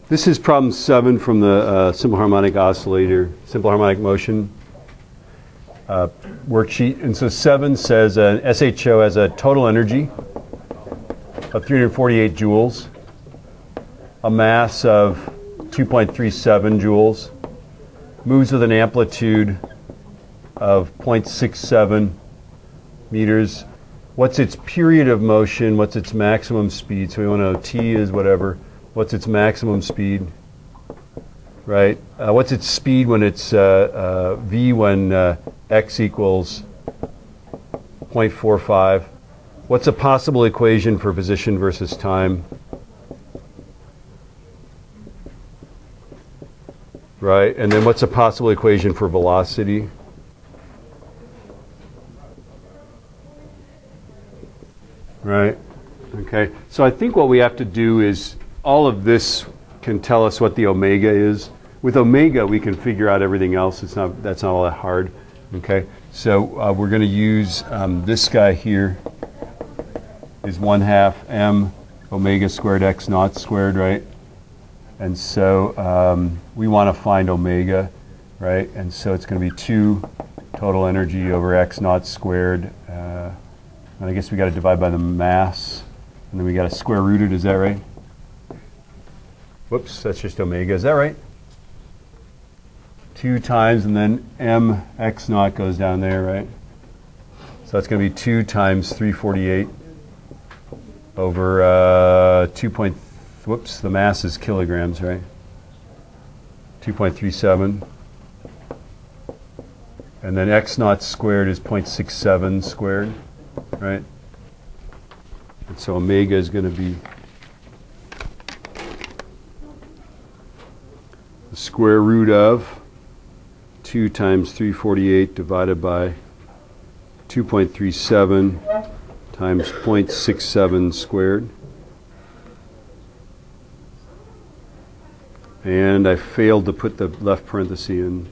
This is problem 7 from the simple harmonic oscillator, simple harmonic motion worksheet. And so 7 says an SHO has a total energy of 348 joules, a mass of 2.37 joules, moves with an amplitude of 0.67 meters. What's its period of motion? What's its maximum speed? So we want to know t is whatever. What's its maximum speed, right? What's its speed when it's v when x equals 0.45? What's a possible equation for position versus time? Right, and then what's a possible equation for velocity? Right, okay. So I think what we have to do is all of this can tell us what the omega is. With omega, we can figure out everything else. That's not all that hard. Okay, so we're going to use this guy here is 1/2 m omega squared x naught squared, right? And so we want to find omega, right? And so it's going to be 2 total energy over x naught squared. And I guess we got to divide by the mass, and then we got to square root it. Is that right? Whoops, that's just omega. Is that right? 2 times, and then m x naught goes down there, right? So that's going to be 2 times 348 over 2 point, whoops, the mass is kilograms, right? 2.37. And then x naught squared is 0.67 squared, right? And so omega is going to be the square root of 2 times 348 divided by 2.37 times 0.67 squared. And I failed to put the left parenthesis in.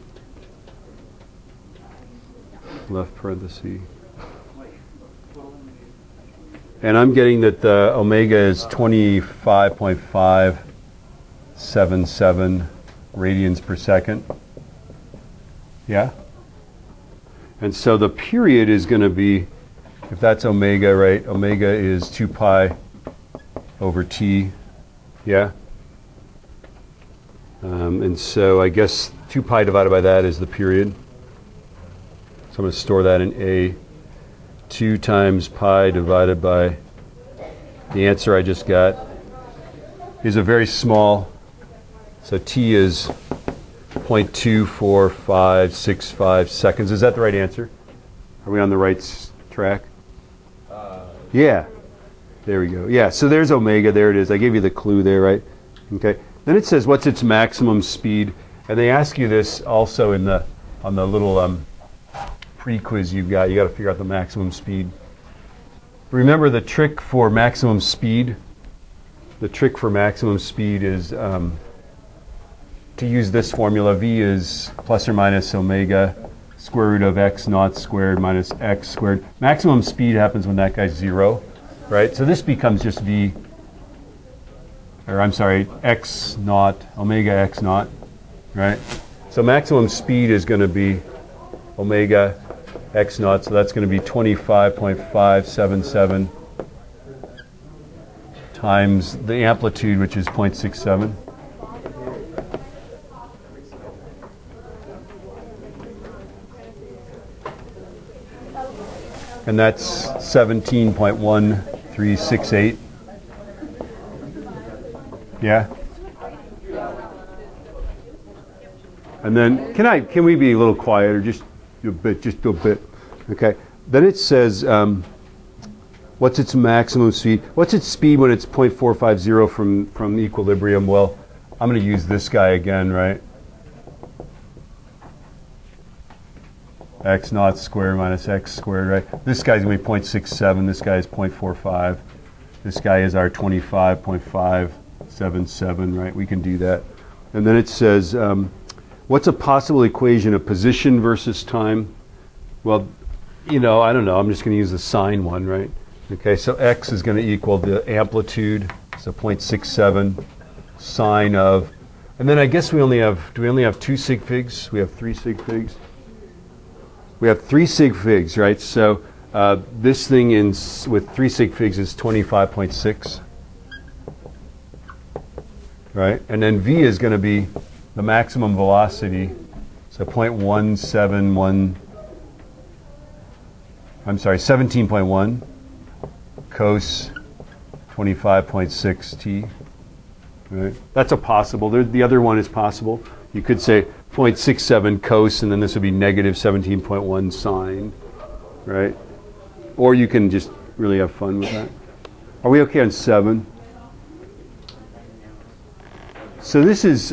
Left parenthesis. And I'm getting that the omega is 25.577 radians per second. Yeah? And so the period is going to be, if that's omega, right, omega is 2 pi over t. Yeah? And so I guess 2 pi divided by that is the period. So I'm going to store that in A. 2 times pi divided by the answer I just got is a very small, so t is 0.24565 seconds. Is that the right answer? Are we on the right track? Yeah. There we go. Yeah, so there's omega. There it is. I gave you the clue there, right? Okay. Then it says, what's its maximum speed? And they ask you this also in the on the little pre-quiz you've got. You got to figure out the maximum speed. Remember the trick for maximum speed? The trick for maximum speed is to use this formula. V is plus or minus omega square root of x naught squared minus x squared. Maximum speed happens when that guy's 0, right? So this becomes just V, or I'm sorry, x naught, omega x naught, right? So maximum speed is going to be omega x naught, so that's going to be 25.577 times the amplitude, which is 0.67. And that's 17.1368. Yeah? And then, can we be a little quieter? Just a bit. Okay. Then it says, what's its maximum speed? What's its speed when it's 0.450 from equilibrium? Well, I'm going to use this guy again, right? X naught squared minus x squared, right? This guy's going to be 0.67. This guy is 0.45. This guy is our 25.577, right? We can do that. And then it says, what's a possible equation of position versus time? Well, I don't know. I'm just going to use the sine one, right? Okay, so x is going to equal the amplitude, so 0.67 sine of, and then I guess we only have, do we only have 2 sig figs? We have 3 sig figs? We have 3 sig figs, right? So this thing with 3 sig figs is 25.6, right? And then v is going to be the maximum velocity, so 0.171, I'm sorry, 17.1 cos 25.6 t. Right? That's a possible. The other one is possible. You could say 0.67 cos, and then this would be negative 17.1 sine, right? Or you can just really have fun with that. Are we okay on 7? So this is,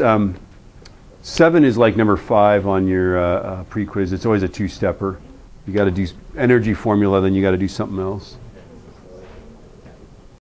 7 is like number 5 on your pre-quiz. It's always a 2-stepper. You got to do energy formula, then you got to do something else.